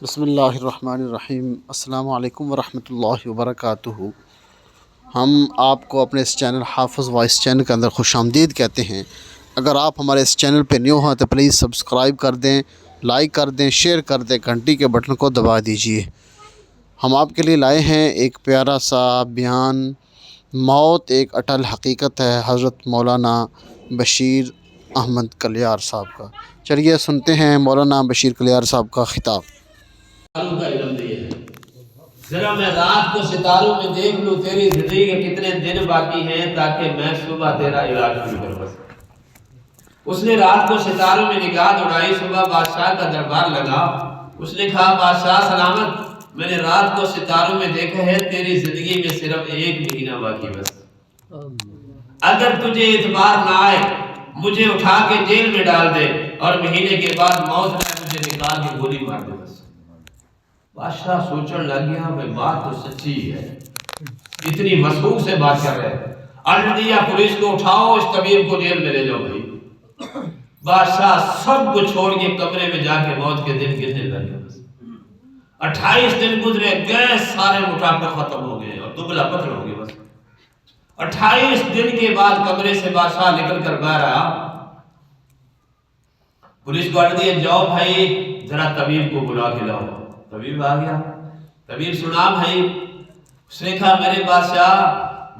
بسم اللہ الرحمن الرحیم۔ السلام علیکم ورحمۃ اللہ وبرکاتہ۔ ہم آپ کو اپنے اس چینل حافظ وائس چینل کے اندر خوش آمدید کہتے ہیں۔ اگر آپ ہمارے اس چینل پہ نیو ہیں تو پلیز سبسکرائب کر دیں، لائک کر دیں، شیئر کر دیں، گھنٹی کے بٹن کو دبا دیجیے۔ ہم آپ کے لیے لائے ہیں ایک پیارا سا بیان، موت ایک اٹل حقیقت ہے، حضرت مولانا بشیر احمد کلیار صاحب کا۔ چلیے سنتے ہیں مولانا بشیر کلیار صاحب کا خطاب۔ ستاروں کا علم دیا ہے۔ ذرا میں رات کو ستاروں میں دیکھ لوں تیری زندگی کے کتنے دن باقی ہیں تاکہ میں صبح تیرا علاج شروع کر سکوں۔ اس نے رات کو ستاروں میں نگاہ دوڑائی، صبح بادشاہ کا دربار لگا۔ اس نے کہا بادشاہ سلامت، میں نے رات کو ستاروں میں دیکھا ہے تیری زندگی میں صرف 1 مہینہ باقی بس۔ اگر تجھے اعتبار نہ آئے مجھے اٹھا کے جیل میں ڈال دے اور مہینے کے بعد موت میں مجھے نکال کے گولی مار دے بس۔ بادشاہ سوچنے لگ گیا بھائی بات تو سچی ہے، اتنی مسحوق سے بات کر رہے ہیں۔ آرڈر دیا پولیس کو اٹھاؤ اس طبیب کو جیل میں لے جاؤ بھائی۔ بادشاہ سب کو چھوڑ کے کمرے میں جا کے موت کے دن گننے لگے بس۔ 28 دن گزرے، گیس سارے موٹاپے ختم ہو گئے اور دبلا پتلا ہو گئے بس۔ 28 دن کے بعد کمرے سے بادشاہ نکل کر باہر آیا۔ پولیس کو آرڈر دیا جاؤ بھائی ذرا طبیب کو بلا کے لاؤ۔ طبیب آ گیا، طبیب سنا بھائی۔ اس نے کہا میرے بادشاہ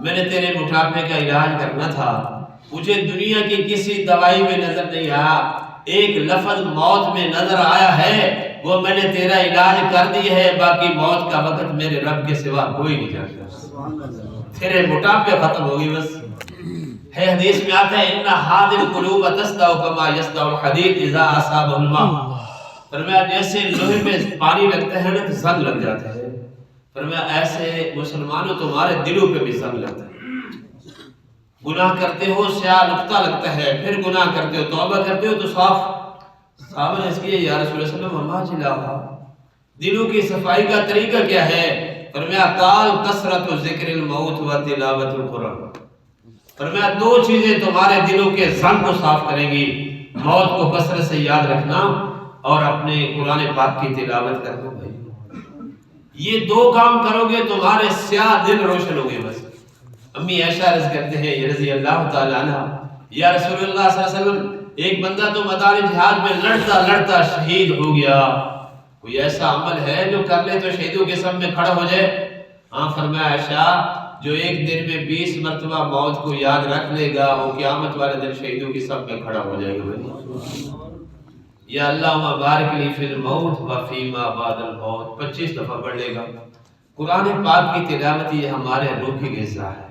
میں نے تیرے موٹاپے کا علاج کرنا تھا، مجھے دنیا کی کسی دوائی میں نظر نہیں آیا، ایک لفظ موت میں نظر آیا ہے، وہ میں نے تیرا علاج کر دی ہے، باقی موت کا وقت میرے رب کے سوا کوئی نہیں جانتا۔ تیرے موٹاپے ختم ہو گئی بس۔ ہے حدیث میں آتا ہے ان حاضر القلوب تسدع کما یسدع الحدید اذا اصابہ الماء۔ فرمایا جیسے لوہے میں پانی لگتا ہے نا تو زنگ لگ جاتا ہے، فرمایا ایسے مسلمانوں تمہارے دلوں پہ بھی زنگ لگتا ہے۔ گناہ کرتے ہو سیاہ نقطہ لگتا ہے، پھر گناہ کرتے ہو توبہ کرتے ہو تو صاف۔ صحابہ نے اس کے یا رسول اللہ صلی اللہ علیہ وسلم جلاؤ، دلوں کی صفائی کا طریقہ کیا ہے؟ فرمایا قال کثرت ذکر الموت و تلاوت القرآن۔ فرمایا 2 چیزیں تمہارے دلوں کے زنگ کو صاف کریں گی، موت کو کثرت سے یاد رکھنا اور اپنے قرآن پاک کی تلاوت کرنا بھائی۔ یہ 2 کام کرو گے تمہارے سیاہ دل روشن ہو گے بس۔ امی عائشہ عرض کرتے ہیں رضی اللہ تعالیٰ عنہ، یا رسول اللہ صلی اللہ علیہ وسلم ایک بندہ تو میدان جہاد میں لڑتا لڑتا شہید ہو گیا، کوئی ایسا عمل ہے جو کر لے تو شہیدوں کے سب میں کھڑا ہو جائے؟ ہاں فرمایا عائشہ جو ایک دن میں 20 مرتبہ موت کو یاد رکھ لے گا وہ قیامت والے دن شہیدوں کی سب میں کھڑا ہو جائے گا۔ یا اللہ بارک لی فی الموت و فیما بعد الموت 25 دفعہ پڑھ لے گا۔ قرآن پاک کی تلاوت یہ ہمارے روح کی غذا ہے۔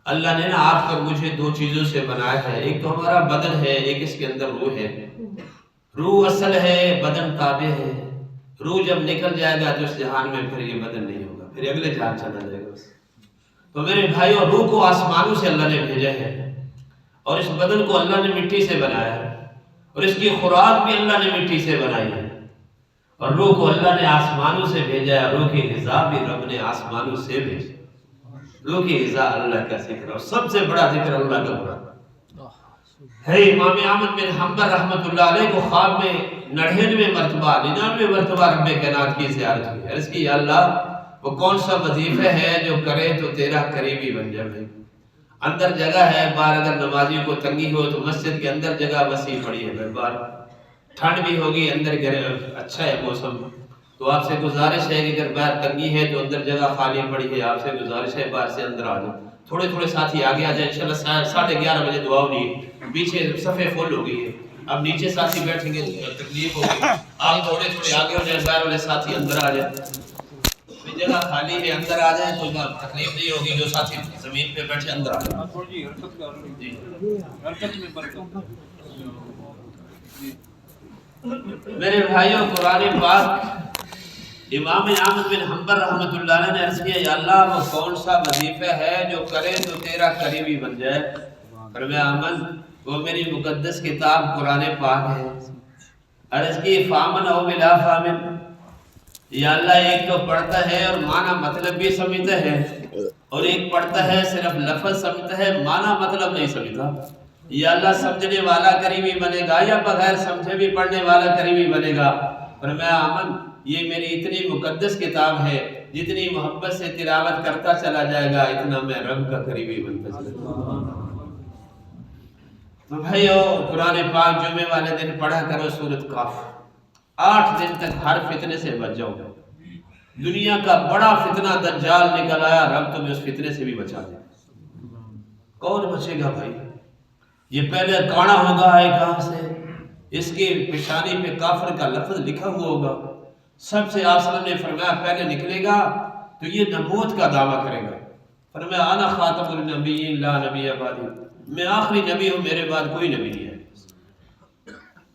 اللہ نے نا آپ کو مجھے 2 چیزوں سے بنایا ہے، ایک تو ہمارا بدن ہے، ایک اس کے اندر روح ہے۔ روح اصل ہے، بدن تابع ہے۔ روح جب نکل جائے گا تو اس جہان میں پھر یہ بدن نہیں ہوگا، پھر اگلے جہان چلا جائے گا۔ تو میرے بھائیو روح کو آسمانوں سے اللہ نے بھیجا ہے اور اس بدن کو اللہ نے مٹی سے بنایا ہے اور اس کی خوراک بھی اللہ نے مٹی سے بنائی ہے، اور روح کو اللہ نے آسمانوں سے بھیجا ہے، روح کی غذا بھی رب نے آسمانوں سے بھیجی۔ روح کی غذا اللہ کا ذکر اور سب سے بڑا ذکر اللہ کا قرآن ہے۔ امام احمد بن حنبل رحمۃ اللہ علیہ کو خواب میں 99 مرتبہ رب کائنات کی زیارت ہوئی۔ عرض کی یا اللہ وہ کون سا وظیفہ ہے جو کرے تو تیرا قریبی بن جائے؟ اندر جگہ ہے، باہر اگر نمازی کو تنگی ہو تو مسجد کے اندر جگہ وسیع پڑی ہے، باہر ٹھنڈ بھی ہوگی، اندر اچھا ہے موسم، تو آپ سے گزارش ہے کہ اگر باہر تنگی ہے تو اندر جگہ خالی پڑی ہے، آپ سے گزارش ہے باہر سے اندر آ جائیں۔ تھوڑے ساتھی آگے آ جائیں، انشاءاللہ 11:30 بجے دعا ہونی، پیچھے صفحے فل ہو گئی ہے، اب نیچے ساتھی بیٹھیں گے تکلیف ہوگی، آپ تھوڑے آگے ہو جائیں، باہر والے ساتھی اندر آ جائیں، جگہ خالی ہے اندر آ جائیں تو تکلیف نہیں ہوگی، جو ساتھی زمین پہ بیٹھے اندر آ جائیں۔ میرے بھائیوں قرآن پاک امام احمد بن حنبل رحمۃ اللہ علیہ نے عرض کیا یا اللہ وہ کون سا وظیفہ ہے جو کرے تو تیرا قریبی بن جائے؟ فرمایا احمد وہ میری مقدس کتاب قرآن پاک ہے۔ عرض کی فامن او بلا فامن، یا اللہ ایک تو پڑھتا ہے اور معنی مطلب بھی سمجھتا ہے، اور ایک پڑھتا ہے صرف لفظ سمجھتا ہے معنی مطلب نہیں سمجھتا، یا اللہ سمجھنے والا قریبی بنے گا یا بغیر سمجھے بھی پڑھنے والا قریبی بنے گا؟ فرمایا امن یہ میری اتنی مقدس کتاب ہے، جتنی محبت سے تلاوت کرتا چلا جائے گا اتنا میں رب کا قریبی بنتا چلا جائے گا۔ تو بھائیو قرآن پاک جمعے والے دن پڑھا کرو سورۃ کاف، 8 دن تک ہر فتنے سے بچ جاؤ گے۔ دنیا کا بڑا فتنہ دجال نکل آیا، رب تمہیں اس فتنے سے بھی بچا دے۔ کون بچے گا بھائی؟ یہ پہلے کانا ہوگا ہے کہاں سے، اس کی پیشانی پہ کافر کا لفظ لکھا ہوا ہوگا۔ سب سے آپ صلی اللہ علیہ وسلم نے فرمایا پہلے نکلے گا تو یہ نبوت کا دعویٰ کرے گا، فرمایا انا خاتم النبیین لا نبی بعدی، میں آخری نبی ہوں، میرے بعد کوئی نبی نہیں ہے۔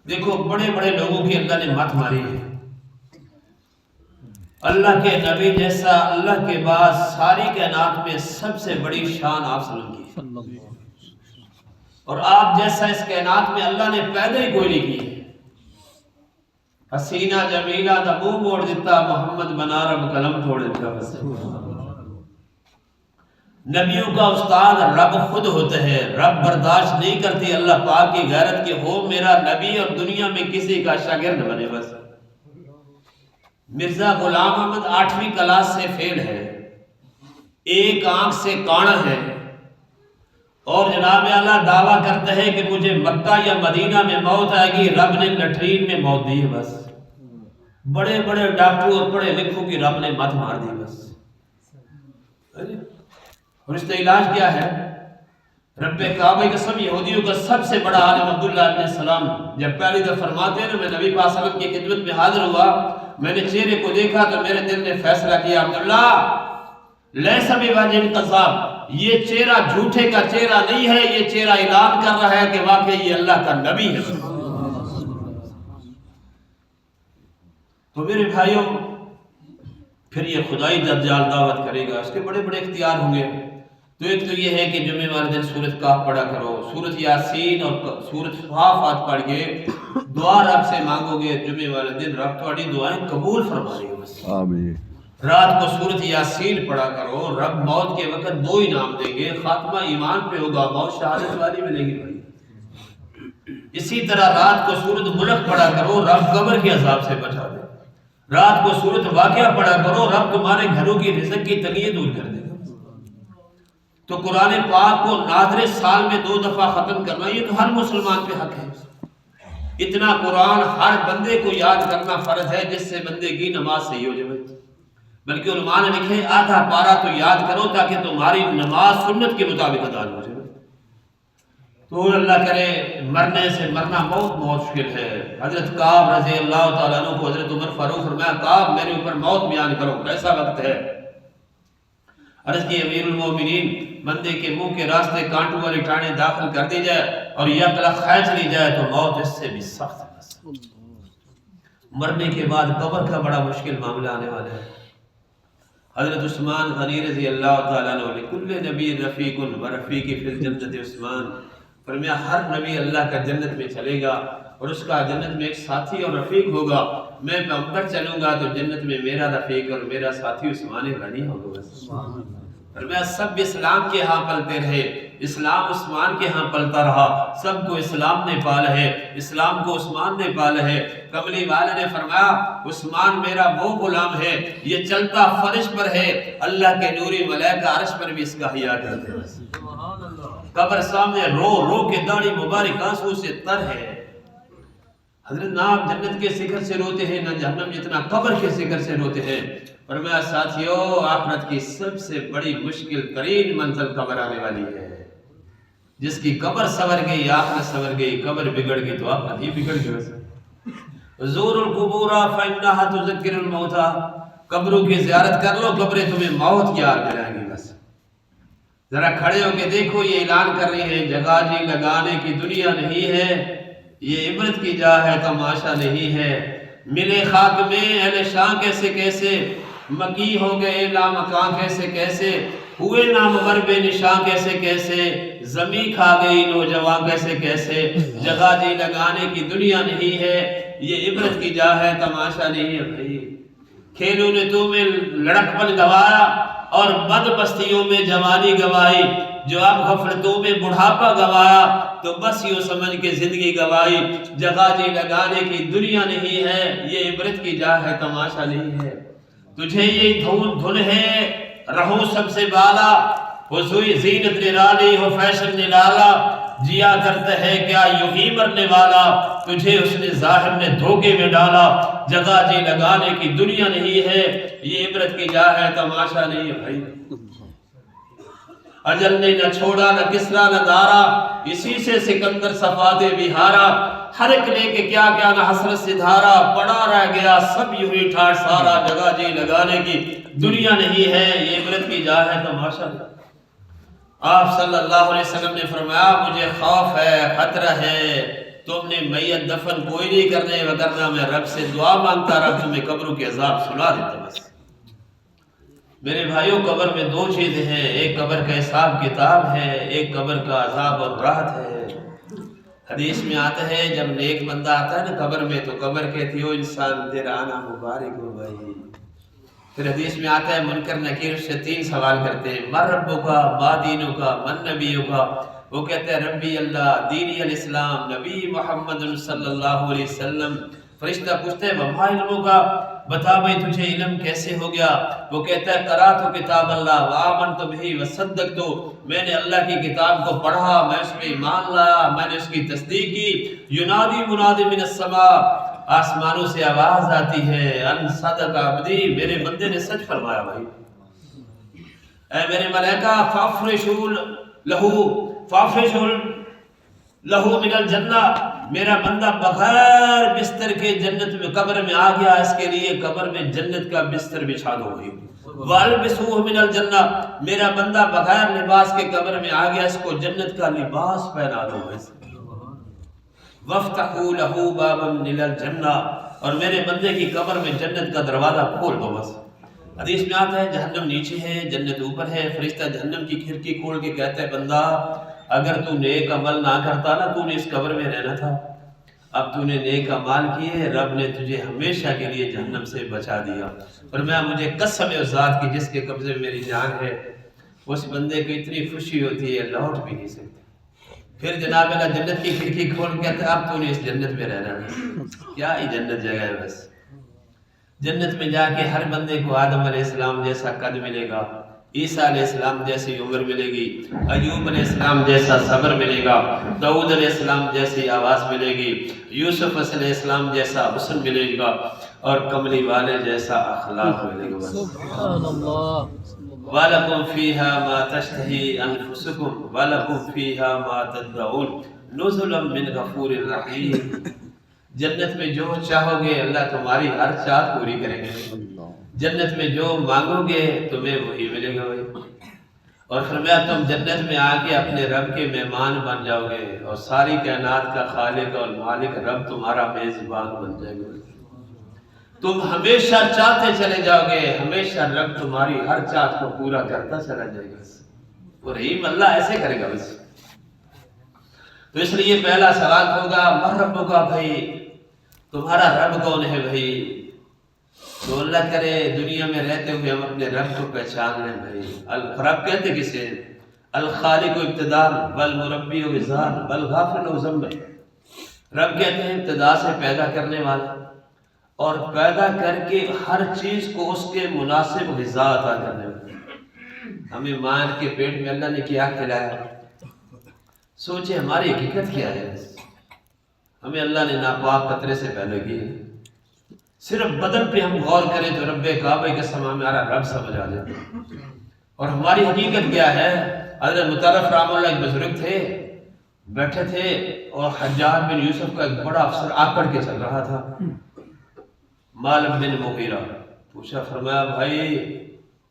دیکھو بڑے بڑے لوگوں کی اللہ نے مت ماری ہے، اللہ کے نبی جیسا اللہ کے بعد ساری کائنات میں سب سے بڑی شان آپ صلی اللہ علیہ وسلم کی، اور آپ جیسا اس کائنات میں اللہ نے پیدا ہی کوئی نہیں کی۔ حسینہ جمیلہ دا منہ موڑ دیتا، محمد بنا رب قلم توڑ دیتا۔ نبیوں کا استاد رب خود ہوتا ہے، رب برداشت نہیں کرتی اللہ پاک کی غیرت کے ہو میرا نبی اور دنیا میں کسی کا شاگرد بنے۔ بس مرزا غلام احمد 8ویں کلاس سے فیل ہے، ایک آنکھ سے کانا ہے، اور جناب اللہ دعویٰ کرتا ہے کہ مجھے مکہ یا مدینہ میں موت آئے گی، رب نے لٹرین میں موت دی ہے۔ بس بڑے بڑے ڈاکٹروں اور پڑھے لکھوں کی رب نے مت مار دی بس۔ اور اس کا علاج کیا ہے؟ رب کعبہ کی قسم، یہودیوں کا سب سے بڑا عالم عبداللہ ابن السلام جب پہلی دفعہ فرماتے ہیں نا میں نبی پاک صلی اللہ علیہ وسلم کی خدمت میں حاضر ہوا، میں نے چہرے کو دیکھا تو میرے دل نے فیصلہ کیا عبداللہ لیس بوجہ کذاب، یہ چہرہ جھوٹے کا چہرہ نہیں ہے، یہ چہرہ اعلان کر رہا ہے کہ واقعی یہ اللہ کا نبی ہے۔ تو میرے بھائیوں پھر یہ خدائی دجال دعوت کرے گا، اس کے بڑے بڑے اختیار ہوں گے۔ تو ایک تو یہ ہے کہ جمعے والے دن سورۃ کہف پڑھا کرو، سورۃ یاسین اور سورۃ صافات پڑھ کے دعا رب سے مانگو گے، جمعے والے دن رب تمہاری دعائیں قبول فرما لے گا۔ آمین۔ رات کو سورۃ یاسین پڑھا کرو، رب موت کے وقت 2 انعام دیں گے، خاتمہ ایمان پہ ہوگا، موت شہادت والی ملے گی بھائی۔ اسی طرح رات کو سورۃ ملک پڑھا کرو، رب قبر کے عذاب سے بچا دے۔ رات کو سورۃ واقعہ پڑھا کرو، رب تمہارے گھروں کی رزق کی تنگیاں دور کر دے گا۔ تو قرآن پاک کو نادر سال میں 2 دفعہ ختم کرنا یہ تو ہر مسلمان پہ حق ہے۔ اتنا قرآن ہر بندے کو یاد کرنا فرض ہے جس سے بندے کی نماز صحیح ہو جائے، بلکہ علماء نے لکھے آدھا پارا تو یاد کرو تاکہ تمہاری نماز سنت کے مطابق ادا ہو جائے۔ تو اللہ کرے مرنے سے مرنا بہت مشکل ہے۔ حضرت کعب رضی اللہ تعالیٰ عنہ کو حضرت عمر فاروق فرمایا کعب میرے اوپر موت بیان کرو، کیسا وقت ہے؟ عرض کی امیر المومنین بندے کے منہ کے راستے کانٹوں والی ٹانے داخل کر دی جائے اور یکلا کھینچ لی جائے تو موت اس سے بھی سخت ہے۔ مرنے کے بعد قبر کا بڑا مشکل معاملہ آنے والا ہے۔ حضرت عثمان غنی رضی اللہ تعالیٰ عنہ لکل نبی رفیق و رفیقی فی الجنت عثمان، فرمایا ہر نبی اللہ کا جنت میں چلے گا اور اس کا جنت میں ایک ساتھی اور رفیق ہوگا، میں پیغمبر چلوں گا تو جنت میں میرا رفیق اور میرا ساتھی عثمان غنی ہوگا۔ فرمایا سب اسلام کے ہاں پلتے رہے، اسلام عثمان کے ہاں پلتا رہا، سب کو اسلام نے پالا ہے، اسلام کو عثمان نے پالا ہے۔ کملی والے نے فرمایا عثمان میرا وہ غلام ہے، یہ چلتا فرش پر ہے، اللہ کے نوری ملائکہ عرش پر بھی اس کا حیا کرتے ہیں۔ قبر سامنے رو رو کے داڑھی مبارک آنسو سے تر ہے۔ حضرت نہ آپ جنت کے ذکر سے روتے ہیں نہ جہنم جتنا قبر کے ذکر سے روتے ہیں۔ فرمایا ساتھیو آخرت کی سب سے بڑی مشکل ترین منزل قبر آنے والی ہے۔ جس کی قبر سنور گئی آخرت سنور گئی، قبر بگڑ گئی تو آخرت ہی بگڑ گئی۔ زور القبور فإنها تذکر الموتى، قبروں کی زیارت کر لو، قبریں تمہیں موت کی یاد دلائیں گی۔ بس ذرا کھڑے ہو کے دیکھو، یہ اعلان کر رہی ہے جگہ جی لگانے کی دنیا نہیں ہے، یہ عبرت کی جا ہے تماشا نہیں ہے۔ ملے خاک میں اہل شاہ کیسے کیسے، مکی ہو گئے لامکان کیسے کیسے، ہوئے نامور بے نشان کیسے کیسے، زمین کھا گئی نوجوان کیسے کیسے۔ جگہ جی لگانے کی دنیا نہیں ہے، یہ عبرت کی جا ہے تماشا نہیں ہے۔ بھائی کھیلوں نے تمہیں لڑکپن گوایا اور بد بستیوں میں جوانی گوائی، جو اب غفلتوں میں بڑھاپا گوایا، تو بس یوں سمجھ کے زندگی گوائی، جگہ جی لگانے کی دنیا نہیں ہے، یہ عبرت کی جا ہے، تماشا نہیں ہے۔ تجھے یہ دھن ہے رہو سب سے بالا، ہو سوئی زینت نرالی، ہو فیشن نرالا، جیا کرتا ہے کیا یوں ہی مرنے والا، تجھے اس نے ظاہر نے دھوکے میں ڈالا، جگہ جی لگانے کی دنیا نہیں ہے، یہ عبرت کی جا ہے، تماشا نہیں ہے بھائی۔ اجل نے نہ چھوڑا نہ کسرا نہ دارا، اسی سے سکندر صفات بہارا، ہر ایک لے کے کیا کیا نہ حسرت سے دھارا، پڑا رہ گیا سب یوں ہی ٹھاٹ سارا، جگہ جی لگانے کی دنیا نہیں ہے، یہ عبرت کی جا ہے، تماشا نہیں۔ آپ صلی اللہ علیہ وسلم نے فرمایا مجھے خوف ہے، خطرہ ہے، تم نے میت دفن کوئی نہیں کرنے، وگرنہ میں رب سے دعا مانگتا رہا تمہیں قبروں کے عذاب سنا دیتا بس۔ میرے بھائیوں، قبر میں دو چیزیں ہیں، ایک قبر کا حساب کتاب ہے، ایک قبر کا عذاب اور راحت ہے۔ حدیث میں آتا ہے جب نیک بندہ آتا ہے نا قبر میں تو قبر کہتی ہو انسان تیرا آنا مبارک ہو بھائی۔ پھر حدیث میں آتا ہے منکر نکیر سے تین سوال کرتے ہیں، من ربکا، ما دینکا، من نبیکا، وہ کہتے ہیں ربی اللہ، دینی الاسلام، نبی محمد صلی اللہ علیہ وسلم۔ فرشتہ پوچھتے ہیں وما علمکا، بتا بھائی تجھے علم کیسے ہو گیا؟ وہ کہتا ہے قرأت کتاب اللہ وآمنت بہ وصدقت، میں نے اللہ کی کتاب کو پڑھا، میں اس پہ ایمان لایا، میں نے اس کی تصدیق کی۔ ینادی منادی من السماء، آسمانوں سے آواز آتی ہے، ان صدق عبدی، میرے بندے نے سچ فرمایا بھائی۔ اے میرے ملائکہ فافرشوا لہو من الجنہ، میرا بندہ بغیر بستر کے جنت میں قبر میں آ گیا، اس کے لیے قبر میں جنت کا بستر بچھا دو بھائی۔ والبسوہ من الجنہ، میرا بندہ بغیر لباس کے قبر میں آ گیا، اس کو جنت کا لباس پہنا دو بھائی۔ وَافْتَحُوا لَهُ بَابًا مِنَ الْجَنَّةِ، اور میرے بندے کی قبر میں جنت کا دروازہ کھول دو بس۔ حدیث میں آتا ہے جہنم نیچے ہے جنت اوپر ہے، فرشتہ جہنم کی کھڑکی کھول کے کہتا ہے بندہ اگر تو نیک عمل نہ کرتا نا تو نے اس قبر میں رہنا تھا، اب تو نے نیک عمال کیے، رب نے تجھے ہمیشہ کے لیے جہنم سے بچا دیا۔ فرمایا مجھے قسم ہے اس ذات کی جس کے قبضے میں میری جان ہے، اس بندے کو اتنی خوشی ہوتی ہے لوٹ بھی نہیں سکتے۔ پھر جناب اللہ جنت کی کھڑکی کھول کے کہتا ہے اب تو نے اس جنت میں رہنا ہے، کیا ہی جنت جگہ ہے بس۔ جنت میں جا کے ہر بندے کو آدم علیہ السلام جیسا قد ملے گا، عیسیٰ علیہ السلام جیسی عمر ملے گی، ایوب علیہ السلام جیسا صبر ملے گا، داؤد علیہ السلام جیسی آواز ملے گی، یوسف علیہ السلام جیسا حسن ملے گا، اور کملی والے جیسا اخلاق ملے گا بس۔ سبحان اللہ۔ وَلَكُمْ فِيهَا مَا تَشْتَهِي أَنفُسُكُمْ وَلَكُمْ فِيهَا مَا تَدَّعُونَ نُزُلًا مِّنْ غَفُورٍ رَحِيمٍ، جنت میں جو چاہو گے اللہ تمہاری ہر چاہت پوری کریں گے، جنت میں جو مانگو گے تمہیں وہی ملے گا بھائی۔ اور فرمایا تم جنت میں آ کے اپنے رب کے مہمان بن جاؤ گے، اور ساری کائنات کا خالق اور مالک رب تمہارا میزبان بن جائے گا، تم ہمیشہ چاہتے چلے جاؤ گے، ہمیشہ رب تمہاری ہر چاہت کو پورا کرتا چلا جائے گا، اور رحیم اللہ ایسے کرے گا بس۔ تو اس لیے پہلا سوال ہوگا من رب کا، بھائی تمہارا رب کون ہے بھائی؟ تو اللہ کرے دنیا میں رہتے ہوئے ہم اپنے رب کو پہچان لیں بھائی۔ رب کہتے کسے؟ الخالق ابتداء والمربی وزان والغافل ذنب، رب کہتے ہیں ابتدا سے پیدا کرنے والا، اور پیدا کر کے ہر چیز کو اس کے مناسب غذا عطا کرنے والا۔ ہمیں ماں کے پیٹ میں اللہ نے کیا کھلایا، سوچے ہماری حقیقت کیا ہے؟ ہمیں اللہ نے ناپاک قطرے سے پیدا کی ہے، صرف بدن پہ ہم غور کریں تو رب کعبہ کے سما ہمارا رب سمجھ آ جاتا ہے۔ اور ہماری حقیقت کیا ہے؟ حضرت مطرف رحمہ اللہ ایک بزرگ تھے، بیٹھے تھے اور حجاج بن یوسف کا ایک بڑا افسر آکڑ کے چل رہا تھا، مالک بن مغیرہ پوچھا، فرمایا بھائی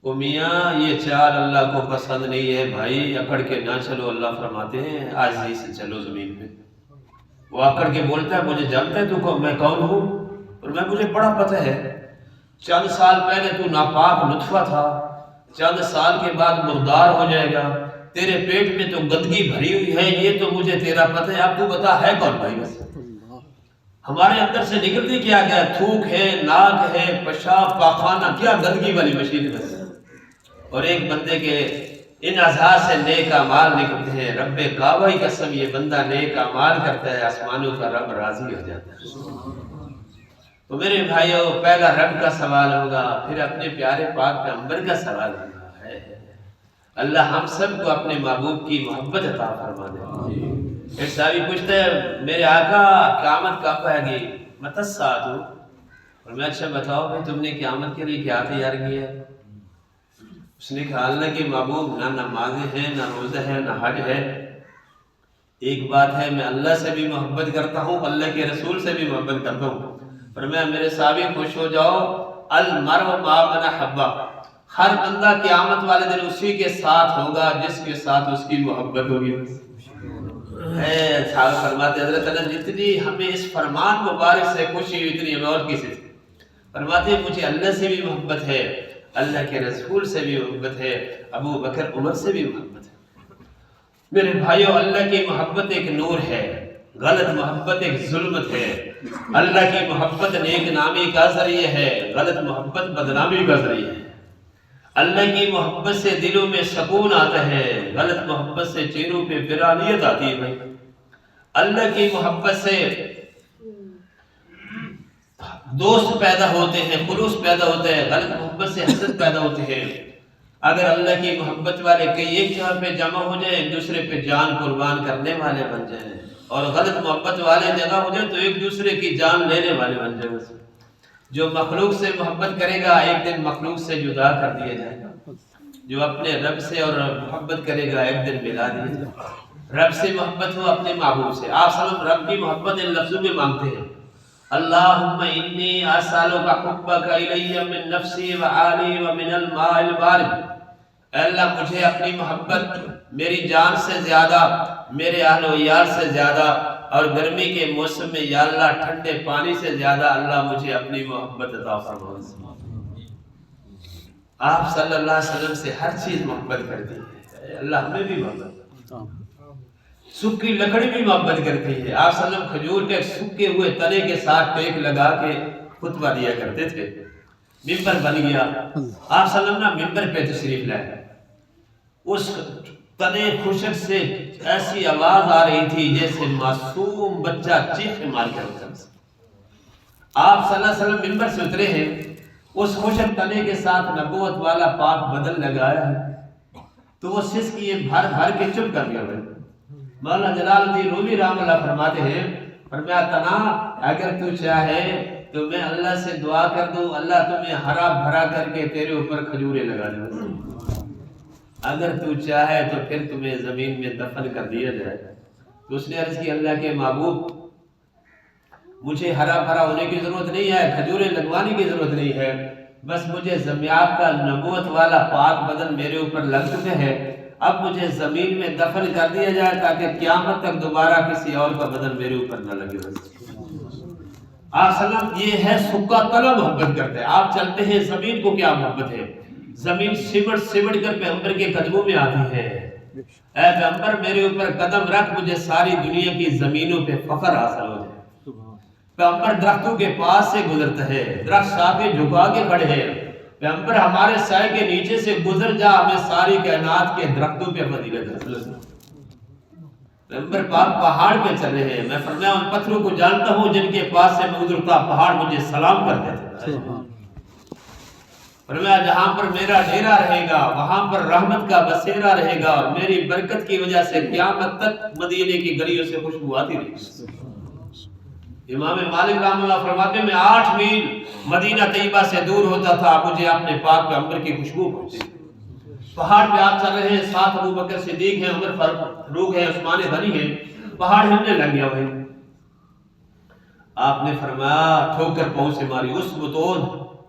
او میاں یہ چال اللہ کو پسند نہیں ہے بھائی، اکڑ کے نہ چلو، اللہ فرماتے ہیں عاجزی سے چلو زمین پہ۔ وہ اکڑ کے بولتا ہے مجھے جانتا ہے تو میں کون ہوں؟ اور میں مجھے بڑا پتہ ہے، چند سال پہلے تو ناپاک نطفہ تھا، چند سال کے بعد مردار ہو جائے گا، تیرے پیٹ میں تو گندگی بھری ہوئی ہے، یہ تو مجھے تیرا پتہ ہے، اب تو بتا ہے کون بھائی؟ بس ہمارے اندر سے نکلتی کیا کیا، تھوک ہے، ناک ہے، پیشاب پاخانہ، کیا گندگی والی مشین ہے بس۔ اور ایک بندے کے ان اعضاء سے نیک اعمال نکلتے ہیں. رب کعبہ کی قسم یہ بندہ نیک اعمال کرتا ہے آسمانوں کا رب راضی ہو جاتا ہے. تو میرے بھائیوں پہلا رب کا سوال ہوگا، پھر اپنے پیارے پاک پیغمبر کا سوال ہوگا. اللہ ہم سب کو اپنے محبوب کی محبت عطا فرما دے. ایک صحابی پوچھتا ہے میرے آقا قیامت کب آئے گی؟ متی الساعۃ؟ اور میں اچھا بتاؤ بھائی تم نے قیامت کے لیے کیا تیار کیا ہے؟ اس نے کہا اللہ کے محبوب نہ نمازیں ہیں، نہ روزہ ہے، نہ حج ہے. ایک بات ہے میں اللہ سے بھی محبت کرتا ہوں، اللہ کے رسول سے بھی محبت کرتا ہوں. فرمایا میرے صحابی خوش ہو جاؤ، المرء مع من احب. ہر بندہ قیامت والے دن اسی کے ساتھ ہوگا جس کے ساتھ اس کی محبت ہوگی. صحابہ فرماتے حضرت انس جتنی ہمیں اس فرمان مبارک سے خوشی ہوئی اتنی ہمیں اور کسی سے. فرماتے مجھے اللہ سے بھی محبت ہے، اللہ کے رسول سے بھی محبت ہے، ابو بکر عمر سے بھی محبت ہے. میرے بھائیو اللہ کی محبت ایک نور ہے، غلط محبت ایک ظلمت ہے. اللہ کی محبت نیک نامی کا ذریعہ ہے، غلط محبت بدنامی کا ذریعہ ہے. اللہ کی محبت سے دلوں میں سکون آتا ہے، غلط محبت سے چہروں پہ ویرانیت آتی ہے. بھائی اللہ کی محبت سے دوست پیدا ہوتے ہیں، خلوص پیدا ہوتا ہے، غلط محبت سے حسد پیدا ہوتے ہیں. اگر اللہ کی محبت والے کئی ایک جگہ پہ جمع ہو جائیں ایک دوسرے پہ جان قربان کرنے والے بن جائیں، اور غلط محبت والے جگہ ہو جائیں تو ایک دوسرے کی جان لینے والے بن جائیں. جو مخلوق سے محبت کرے گا ایک دن مخلوق سے جدا کر دیا جائے گا، جو اپنے رب سے اور محبت کرے گا ایک دن ملا دیا جائے گا. رب سے محبت ہو اپنے محبوب سے. آپ صلی اللہ علیہ وسلم رب کی محبت ان لفظوں میں مانگتے ہیں، اللہم انی اسالک حبک الی من نفسی و آلی و من الماء البارد. اے اللہ مجھے اپنی محبت میری جان سے زیادہ، میرے اہل و عیال سے زیادہ، اور گرمی کے موسم میں یا اللہ ٹھنڈے پانی سے زیادہ اللہ مجھے اپنی محبت عطا فرما. آپ صلی اللہ علیہ وسلم سے ہر چیز محبت کرتی ہے، اللہ ہمیں بھی محبت، سکی لکڑی بھی محبت کرتی ہے. آپ صلی اللہ علیہ وسلم کھجور کے سکے ہوئے تنے کے ساتھ ٹیک لگا کے خطبہ دیا کرتے تھے. ممبر بن گیا، آپ صلی اللہ علیہ وسلم ممبر پہ تشریف لائے، اس تنے خشک سے ایسی آواز آ رہی تھی جیسے معصوم بچہ چیخ مار کر اٹھا. آپ صلی اللہ علیہ وسلم ممبر سے اترے ہیں، اس خشک تنے کے ساتھ نبوت والا پاک بدل لگایا ہے تو وہ سس کی بھر بھر کے چپ کر گیا. مولانا جلال الدین رومی رحمہ اللہ فرماتے ہیں، فرمایا تنا اگر تو چاہے تو میں اللہ سے دعا کر دوں اللہ تمہیں ہرا بھرا کر کے تیرے اوپر کھجورے لگا دے، اگر تو چاہے تو پھر تمہیں زمین میں دفن کر دیا جائے. تو اس نے عرض کی اللہ کے محبوب مجھے ہرا بھرا ہونے کی ضرورت نہیں ہے، کھجورے لگوانے کی ضرورت نہیں ہے، بس مجھے آپ کا نبوت والا پاک بدن میرے اوپر لگ چکے ہے، اب مجھے زمین میں دفن کر دیا جائے تاکہ قیامت تک دوبارہ کسی اور کا بدن میرے اوپر نہ لگے. آپ صلی اللہ علیہ وسلم یہ ہے سکا تنا محبت کرتے ہیں. آپ چلتے ہیں زمین کو کیا محبت ہے، زمین سمٹ سمٹ کر پیغمبر کے قدموں میں آتی ہے. اے پیغمبر میرے اوپر قدم رکھ مجھے ساری دنیا کی زمینوں پہ فخر حاصل ہو جائے. پیغمبر درختوں کے پاس سے گزرتا ہے، درخت شاخیں جھکا کے کھڑے ہیں، پیغمبر ہمارے سائے کے نیچے سے گزر جا ہمیں ساری کائنات کے درختوں پہ فضیلت حاصل ہے. پیغمبر پاک پہاڑ پہ چل رہے ہیں، میں فرمایا ان پتھروں کو جانتا ہوں جن کے پاس سے میں گزرتا پہاڑ مجھے سلام کر دیتے ہیں. فرمایا جہاں پر میرا ڈیرا رہے گا وہاں پر رحمت کا بسیرا رہے گا اور میری برکت کی وجہ سے قیامت تک مدینے کی گلیوں سے خوشبو آتی رہے گی. امام مالک رحمہ اللہ فرماتے ہیں میں 8 میل مدینہ طیبہ سے دور ہوتا تھا مجھے اپنے پاک پیغمبر کی خوشبو پہنچتی. پہاڑ پہ آپ چل رہے ہیں، ساتھ ابو بکر صدیق ہیں، عمر فاروق ہیں، عثمان غنی ہیں، پہاڑ ہلنے لگ گیا. بھائی آپ نے فرمایا ٹھوکر پاؤں سے ماری اس بتون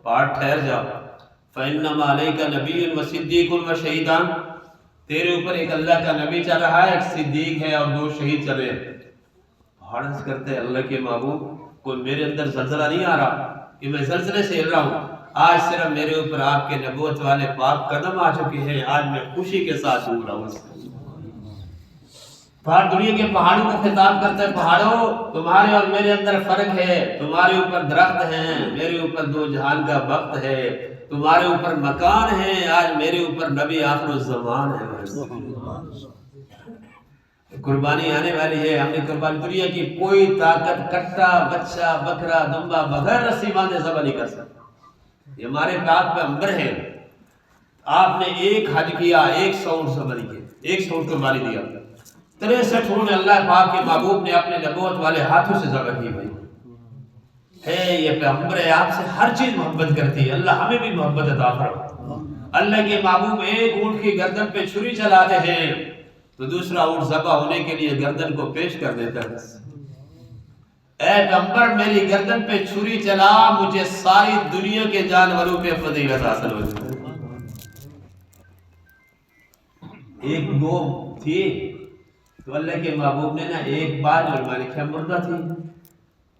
پہاڑ ٹھہر جا، فإنما علیک نبی و صدیق و شہیدان، تیرے اوپر ایک اللہ کا نبی چل رہا ہے، ایک صدیق ہے اور 2 شہید چل رہے ہیں. حرص کرتے اللہ کے محبوب کوئی میرے اندر زلزلہ نہیں آ رہا کہ میں زلزلے سے ہل رہا ہوں، آج صرف میرے اوپر آپ کے نبوت والے پاک قدم آ چکے ہیں، آج میں خوشی کے ساتھ جھوم رہا ہوں. پہاڑ دنیا کے پہاڑوں کو خطاب کرتا ہے، پہاڑوں تمہارے اور میرے اندر فرق ہے، تمہارے اوپر درخت ہیں، میرے اوپر 2 جہان کا وقت ہے، تمہارے اوپر مکان ہے، آج میرے اوپر نبی آخر الزمان ہے۔ قربانی آنے والی ہے، ہم نے قربانی دنیا کی کوئی طاقت کٹا بچہ بکرا دمبا بغیر رسی باندھے ذبح نہیں کر سکتا۔ یہ ہمارے پاک پیغمبر ہے، آپ نے ایک حج کیا، 100 اونٹ ذبح کیے، 100 اونٹ قربانی دیا، 63 اونٹ اللہ پاک کے محبوب نے اپنے نبوت والے ہاتھوں سے ذبح کی۔ بھائی ہے یہ پیغمبر ہے، آپ سے ہر چیز محبت کرتی ہے، اللہ ہمیں بھی محبت عطا فرمائے۔ اللہ کے محبوب ایک اونٹ کی گردن پہ چھری چلاتے ہیں تو دوسرا اونٹ ذبح ہونے کے لیے گردن کو پیش کر دیتا ہے۔ اے پیغمبر میری گردن پہ چھری چلا، مجھے ساری دنیا کے جانوروں پہ فضیلت حاصل ہو جائے۔ ایک گو تھی تو اللہ کے محبوب نے نا ایک بار علماء نے کیا مردہ تھی،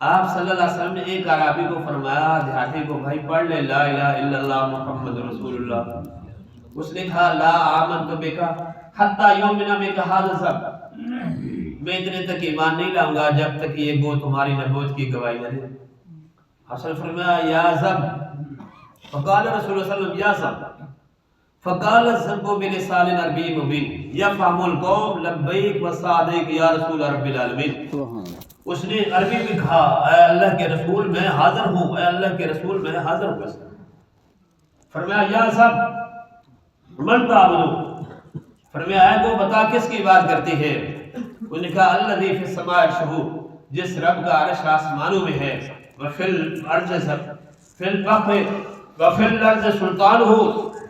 آپ صلی اللہ علیہ وسلم نے ایک عرابی کو فرمایا، دیہاتی کو، بھائی پڑھ لے لا الہ الا اللہ محمد رسول اللہ۔ اس نے کہا لا آمنت بکا حتی یؤمن بک ھذا الذب، میں اتنے تک ایمان نہیں لاؤں گا جب تک یہ گو تمہاری نبوت کی گواہی نہ دے۔ حسن فرمایا یا ذب، فقال رسول اللہ صلی اللہ علیہ وسلم یا ذب، فقال الذب بلسان عربی مبین یفہم القوم لبیک وصادق یا رسول رب العالمین۔ اس نے عربی میں کہا اے اللہ کے رسول میں حاضر ہوں، اے اللہ کے رسول میں حاضر ہوں۔ فرمایا یا ذب من تعبدو، فرمایا اے کو بتا کس کی بات کرتی ہے؟ انہوں نے کہا الذی فی السماء عرشہ، جس رب کا عرش آسمانوں میں ہے، وفی الارض فی البحر وفی الارض سلطانہ،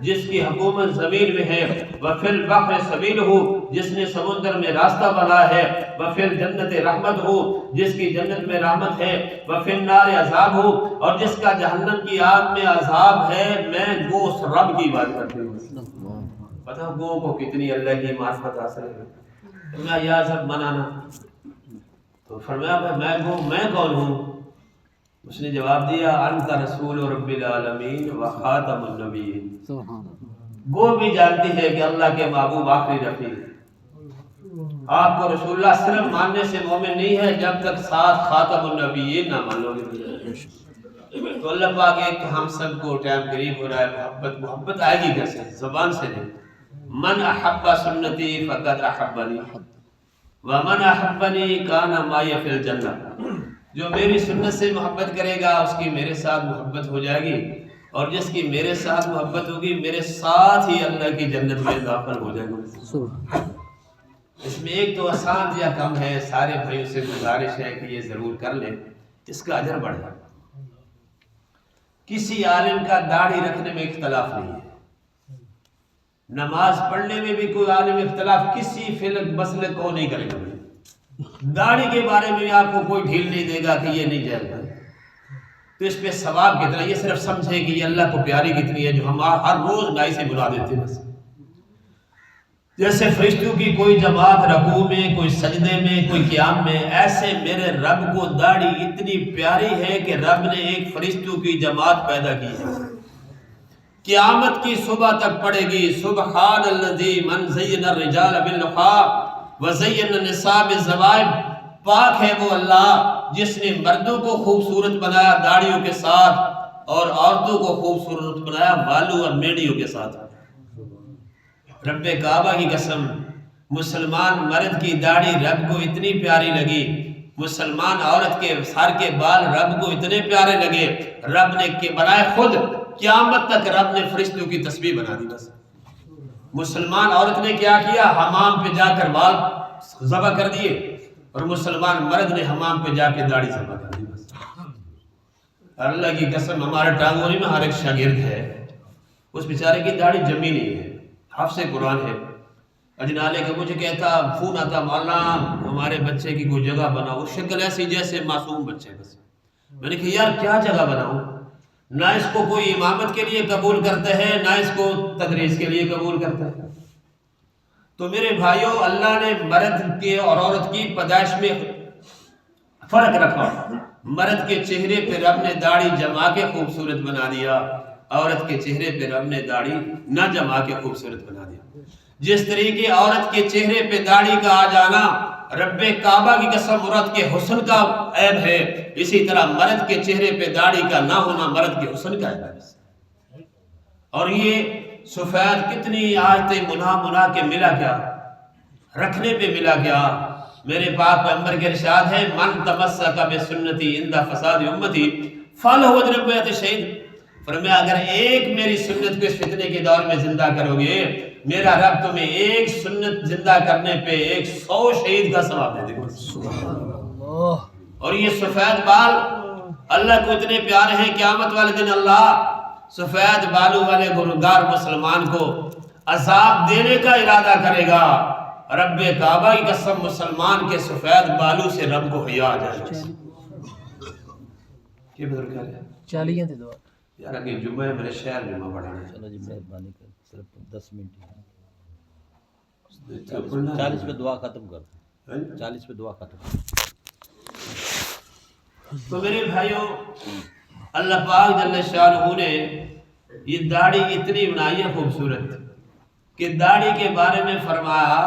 جس کی حکومت زمین میں ہے، وفی البحر سبیلہ، جس نے سمندر میں راستہ بنا ہے، وفی الجنت رحمت ہو، جس کی جنت میں رحمت ہے، وفی النار عذاب ہو، اور جس کا جہنم کی آگ میں عذاب ہے۔ میں گو اس رب کی بات کرتی ہوں۔ پتہ گو کو کتنی اللہ کی معرفت حاصل ہے۔ فرمایا یا ذب منانا، تو فرمایا میں گو میں کون ہوں؟ اس نے جواب دیا انت رسول رب العالمین و خاتم النبیین۔ گو بھی جانتی ہے کہ اللہ کے محبوب آخری رفیع ہے۔ آپ کو رسول اللہ صلی اللہ علیہ وسلم ماننے سے مومن نہیں ہے جب تک ساتھ خاتم النبیین نہ مان لو گے۔ تو اللہ پاک ایک ہم سب کو ٹائم قریب ہو رہا ہے، محبت آئے گی کیسے؟ زبان سے نہیں۔ من احب سنتی فقد احبنی ومن احبنی کان معی فی الجنہ، جو میری سنت سے محبت کرے گا اس کی میرے ساتھ محبت ہو جائے گی، اور جس کی میرے ساتھ محبت ہوگی میرے ساتھ ہی اللہ کی جنت میں داخل ہو جائے گا۔ اس میں ایک تو آسان یا کم ہے، سارے بھائیوں سے گزارش ہے کہ یہ ضرور کر لیں، اس کا اجر بڑھ جائے۔ کسی عالم کا داڑھی رکھنے میں اختلاف نہیں ہے، نماز پڑھنے میں بھی کوئی عالم اختلاف کسی فلک مسئلے کو نہیں کرے گا۔ داڑھی کے بارے میں آپ کو کوئی ڈھیل نہیں دے گا کہ یہ نہیں جائے گا۔ تو اس پہ ثواب کتنا، یہ صرف سمجھے کہ یہ اللہ کو پیاری کتنی ہے جو ہم ہر روز نائی سے بلا دیتے ہیں۔ بس جیسے فرشتوں کی کوئی جماعت رکوع میں، کوئی سجدے میں، کوئی قیام میں، ایسے میرے رب کو داڑھی اتنی پیاری ہے کہ رب نے ایک فرشتوں کی جماعت پیدا کی ہے، قیامت کی صبح تک پڑے گی سبحان الذی من زین الرجال بالنقاب وزین النساء بالزوائب۔ پاک ہے وہ اللہ جس نے مردوں کو خوبصورت بنایا داڑھیوں کے ساتھ اور عورتوں کو خوبصورت بنایا بالوں اور میڑیوں کے ساتھ۔ رب کعبہ کی قسم، مسلمان مرد کی داڑھی رب کو اتنی پیاری لگی، مسلمان عورت کے سر کے بال رب کو اتنے پیارے لگے، رب نے بنائے خود، قیامت تک رب نے فرشتوں کی تسبیح بنا دی۔ بس مسلمان عورت نے کیا کیا، حمام پہ جا کر بال ذبح کر دیے، اور مسلمان مرد نے حمام پہ جا کے داڑھی ذبح کر دی۔ بس اللہ کی قسم ہمارے ٹانگوری میں ہر ایک شاگرد ہے، اس بیچارے کی داڑھی جمی نہیں ہے، حافظ قرآن ہے، اجنالے کا مجھے کہتا فون آتا مولانا ہمارے بچے کی کوئی جگہ بناؤ، وہ شکل ایسی جیسے معصوم بچے۔ بس میں نے کہا یار کیا جگہ بناؤں، نہ اس کو کوئی امامت کے لیے قبول کرتے ہیں نہ اس کو تدریس کے لیے قبول کرتے ہیں۔ تو میرے بھائیوں، اللہ نے مرد کے اور عورت کی پیدائش میں فرق رکھا۔ مرد کے چہرے پہ رب نے داڑھی جما کے خوبصورت بنا دیا، عورت کے چہرے پہ رب نے داڑھی نہ جما کے خوبصورت بنا دیا۔ جس طریقے عورت کے چہرے پہ داڑھی کا آ جانا رب کعبہ کی قسم عورت کے حسن کا عیب ہے، اسی طرح مرد کے چہرے پہ داڑھی کا نہ ہونا مرد کے حسن کا عیب ہے۔ اور یہ سفید کتنی آیتیں منا کے ملا کیا، رکھنے پہ ملا کیا۔ میرے پاک پیغمبر کے ارشاد ہے من تمسک بسنتی عند فساد امتی فلہ اجر بیعۃ شہید۔ فرمایا اگر ایک میری سنت کو اس فتنے کے دور میں زندہ کرو گے، میرا رب تمہیں ایک سنت زندہ کرنے پہ 100 شہید کا ثواب دے دے گا۔ اور یہ سفید بال اللہ کو اتنے پیارے ہیں، قیامت والے دن اللہ سفید بالوں والے گنہگار مسلمان کو عذاب دینے کا ارادہ کرے گا۔ رب کعبہ کی قسم مسلمان کے سفید بالوں سے رب کو حیا آ جائے گا۔ کیا بزرگ کہہ رہے ہیں؟ چالیاں تے دعا یار اگے جمعہ ہے، میرے شہر جمعہ پڑھانا ہے۔ چلو جی مہربانی کر صرف 10 منٹ تو پڑھنا ہے۔ 40 پہ دعا ختم کر، 40 پہ دعا ختم۔ تو میرے بھائیوں، اللہ پاک جل شانہ نے یہ داڑھی اتنی بنائی ہے خوبصورت کہ داڑھی کے بارے میں فرمایا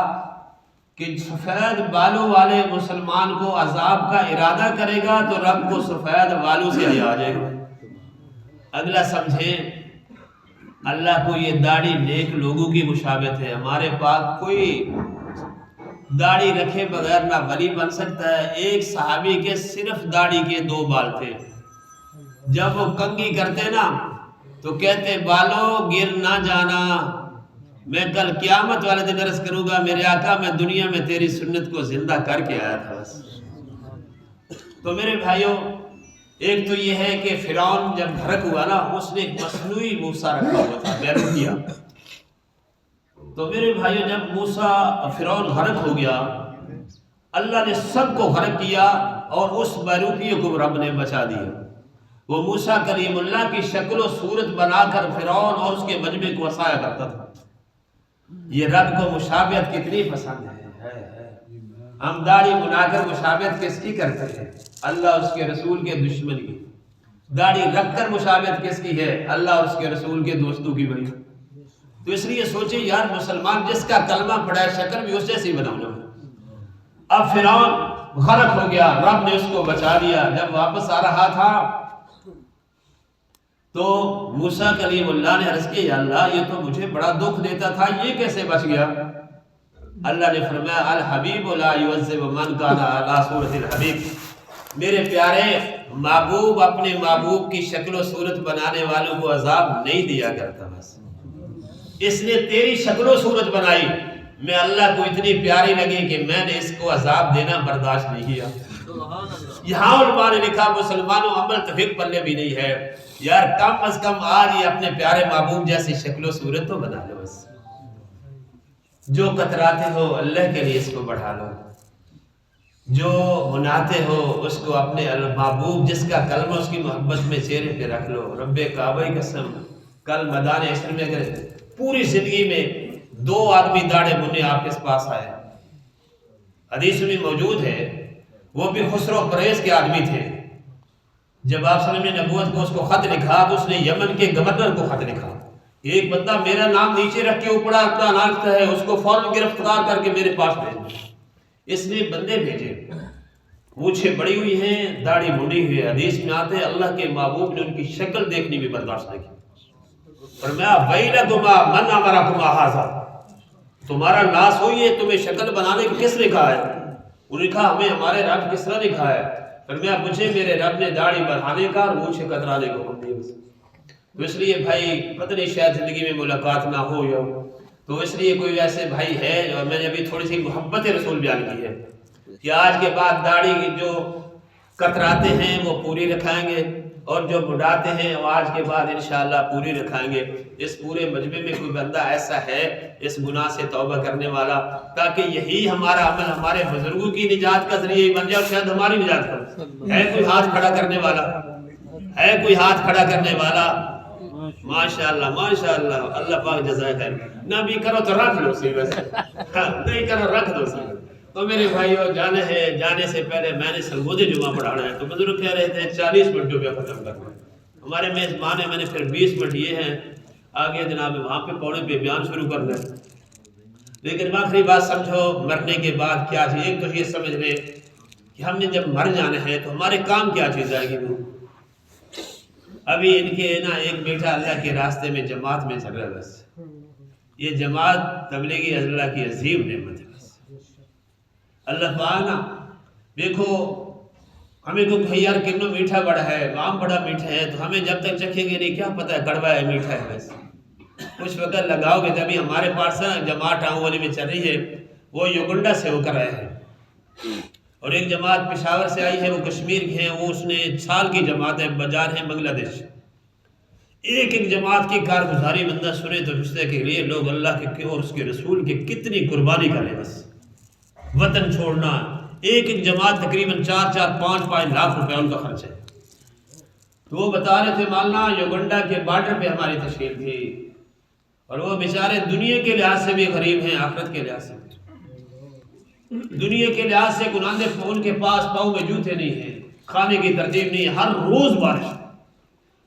کہ سفید بالوں والے مسلمان کو عذاب کا ارادہ کرے گا تو رب کو سفید بالوں سے حیا آ جائے گا۔ اگلا سمجھیں، اللہ کو یہ داڑھی نیک لوگوں کی مشابہت ہے۔ ہمارے پاس کوئی داڑھی رکھے بغیر نہ ولی بن سکتا ہے۔ ایک صحابی کے صرف داڑھی کے 2 بال تھے، جب وہ کنگھی کرتے نا تو کہتے بالوں گر نہ جانا، میں کل قیامت والے دن عرض کروں گا میرے آقا میں دنیا میں تیری سنت کو زندہ کر کے آیا تھا بس۔ تو میرے بھائیوں، ایک تو یہ ہے کہ فرعون جب غرق ہوا نا، اس نے ایک مصنوعی موسیٰ رکھا ہوا تھا، بیرون کیا۔ تو میرے بھائیوں جب فرعون غرق ہو گیا، اللہ نے سب کو غرق کیا اور اس بیروتیے کو رب نے بچا دیا۔ وہ موسیٰ کلیم اللہ کی شکل و صورت بنا کر فرعون اور اس کے مجمع کو ہنسایا کرتا تھا۔ یہ رب کو مشابہت کتنی پسند ہے۔ ہم داڑھی بنا کر مشابہت کس کی کرتے ہیں؟ اللہ اس کے رسول کے دشمن کی۔ داڑھی رکھ کر مشابہت کس کی ہے؟ اللہ اور اس کے رسول کے دوستوں کی بنی۔ تو اس لیے سوچیں یار، مسلمان جس کا کلمہ پڑھا ہے شکل بھی اس جیسی بنانا ہے۔ اب فرعون غرق ہو گیا، رب نے اس کو بچا لیا۔ جب واپس آ رہا تھا تو موسیٰ کلیم اللہ نے عرض کیا، یا اللہ یہ تو مجھے بڑا دکھ دیتا تھا، یہ کیسے بچ گیا؟ اللہ نے فرمایا الحبیب لا یعذب من کان علی صورت الحبیب۔ میرے پیارے محبوب اپنے محبوب کی شکل و صورت بنانے والوں کو عذاب نہیں دیا کرتا، بس اس نے تیری شکل و صورت بنائی، میں اللہ کو اتنی پیاری لگی کہ میں نے اس کو عذاب دینا برداشت نہیں کیا۔ یہاں علماء نے لکھا مسلمانوں عمل توفیق پلے بھی نہیں ہے، یار کم از کم آج ہی اپنے پیارے محبوب جیسی شکل و صورت تو بنا لو۔ بس جو کتراتے ہو اللہ کے لیے اس کو بڑھا لو، جو مناتے ہو اس کو اپنے محبوب جس کا کلمہ اس کی محبت میں چہرے پہ رکھ لو۔ رب کعبہ کی قسم، کل میدان عشر میں اگر پوری زندگی میں 2 آدمی داڑھے منے آپ کے پاس آئے، حدیث میں موجود ہے، وہ بھی خسرو پریز کے آدمی تھے۔ جب آپ صلی اللہ علیہ وسلم نے نبوت کو اس کو خط لکھا تو اس نے یمن کے گورنر کو خط لکھا، ایک بندہ میرا نام نیچے رکھ کے اوپر اپنا نام لکھتا ہے، اس کو فوراً گرفتار کر کے میرے پاس بھیجو۔ اس نے بندے بھیجے، مونچھیں بڑی ہوئی ہیں، داڑھی منڈی ہوئی ہے۔ حدیث میں آتے اللہ کے محبوب نے ان کی شکل دیکھنی بھی برداشت نہیں کی۔ فرمایا ویلکما من امرکما ھذا، تمہارا ناس ہوئی ہے، تمہیں شکل بنانے کو کس نے کہا ہے؟ انہوں نے کہا ہمیں ہمارے رب کس طرح نے کہا ہے؟ فرمایا مجھے میرے رب نے داڑھی بڑھانے کا اور مونچھیں کترانے کو حکم دیا۔ تو اس لیے بھائی پتہ نہیں شاید زندگی میں ملاقات نہ ہو یا ہو، تو اس لیے کوئی ایسے بھائی ہے، اور میں نے ابھی تھوڑی سی محبت رسول بیان کی ہے کہ آج کے بعد داڑھی جو کتراتے ہیں وہ پوری رکھائیں گے، اور جو مڈاتے ہیں وہ آج کے بعد انشاءاللہ پوری رکھائیں گے۔ اس پورے مجمع میں کوئی بندہ ایسا ہے اس گناہ سے توبہ کرنے والا، تاکہ یہی ہمارا عمل ہمارے بزرگوں کی نجات کا ذریعہ ہی بن جائے اور شاید ہماری نجات کر۔ ہے کوئی ہاتھ کھڑا کرنے والا؟ ہے کوئی ہاتھ کھڑا کرنے والا؟ ماشاءاللہ ماشاءاللہ، اللہ پاک جزائے خیر۔ نہ بھی کرو تو رکھ لو سی، ویسے نہیں کرو رکھ دو سی۔ تو میرے بھائیو جانے ہے، جانے سے پہلے میں نے سرگودے جمعہ پڑھانا ہے، تو بزرگ کہہ رہے تھے 40 منٹوں پہ ختم کرنا ہے۔ ہمارے میزبان ہیں، میں نے پھر 20 منٹ یہ ہیں، آگے جناب وہاں پہ پونے پہ بیان شروع کرنا ہے۔ لیکن آخری بات سمجھو، مرنے کے بعد کیا چیز؟ ایک تو یہ سمجھ لے کہ ہم نے جب مر جانا ہے تو ہمارے کام کیا چیز آئے گی؟ ابھی ان کے نا ایک بیٹا اللہ کے راستے میں جماعت میں چل رہا ہے بس. یہ جماعت تبلیغی اللہ کی عظیم نعمت ہے بس. اللہ پاک نا دیکھو ہمیں کو کہ یار کتنا میٹھا بڑا ہے، آم بڑا میٹھا ہے، تو ہمیں جب تک چکھیں گے نہیں کیا پتہ ہے کڑوا ہے میٹھا ہے. بس کچھ وقت لگاؤ گے. تبھی ہمارے پاس جماعت ٹاؤں والی میں چل رہی ہے، وہ یوگنڈا سے ہو کر آئے ہیں، اور ایک جماعت پشاور سے آئی ہے، وہ کشمیر کی ہیں، وہ اس نے سال کی جماعت ہے، بجار ہیں بنگلہ دیش. ایک ایک جماعت کی کارگزاری بندہ سنے تو رشتے کے لیے لوگ اللہ کے اور اس کے رسول کے کتنی قربانی کریں. بس وطن چھوڑنا، ایک ایک جماعت تقریباً 4-5 لاکھ روپے ان کا خرچ ہے. تو وہ بتا رہے تھے مولانا یوگنڈا کے بارڈر پہ ہماری تشکیل تھی، اور وہ بیچارے دنیا کے لحاظ سے بھی غریب ہیں، آخرت کے لحاظ سے بھی. دنیا کے لحاظ سے گناندے ان کے پاس پاؤں میں جوتے نہیں ہیں، کھانے کی ترتیب نہیں ہے، ہر روز بارش.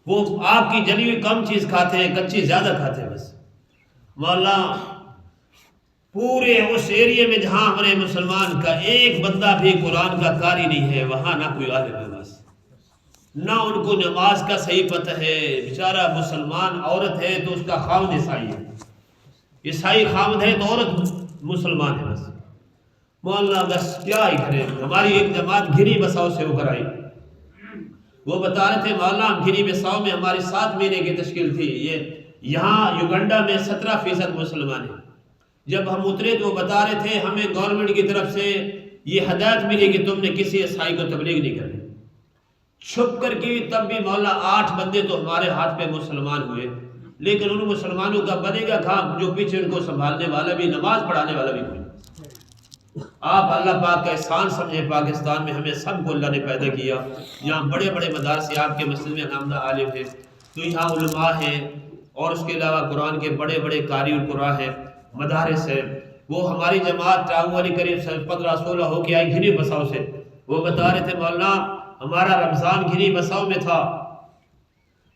وہ آپ کی جلی ہوئی کم چیز کھاتے ہیں، کچی زیادہ کھاتے ہیں. بس مولانا پورے اس ایریے میں جہاں ہمارے مسلمان کا ایک بندہ بھی قرآن کا قاری نہیں ہے، وہاں نہ کوئی عالم ہے. بس نہ ان کو نماز کا صحیح پتہ ہے. بیچارہ مسلمان عورت ہے تو اس کا خاوند عیسائی ہے، عیسائی خاوند ہے تو عورت مسلمان ہے. بس مولانا بس کیا ہی کرے. ہماری ایک جماعت گھری بساؤ سے ہو کر آئی، وہ بتا رہے تھے مولانا گھری بساؤ میں ہماری 7 مہینے کی تشکیل تھی. یہ یہاں یوگنڈا میں 17% مسلمان ہیں. جب ہم اترے تو وہ بتا رہے تھے ہمیں گورنمنٹ کی طرف سے یہ ہدایت ملی کہ تم نے کسی عیسائی کو تبلیغ نہیں کرنی. چھپ کر کی تب بھی مولانا 8 بندے تو ہمارے ہاتھ پہ مسلمان ہوئے، لیکن ان مسلمانوں کا بنے گا کام جو پیچھے ان کو سنبھالنے والا بھی، نماز پڑھانے والا بھی کوئی. آپ اللہ پاک کا احسان سمجھے، پاکستان میں ہمیں سب کو اللہ نے پیدا کیا. یہاں بڑے بڑے مدارس، آپ کے مسجد میں نامدہ عالم ہیں، تو یہاں علماء ہیں، اور اس کے علاوہ قرآن کے بڑے بڑے قاری القرآن ہیں، مدارس ہیں. وہ ہماری جماعت ٹاؤں والی قریب 15-16 ہو کے آئی گھری بساؤ سے. وہ بتا رہے تھے مولانا ہمارا رمضان گھری بساؤ میں تھا،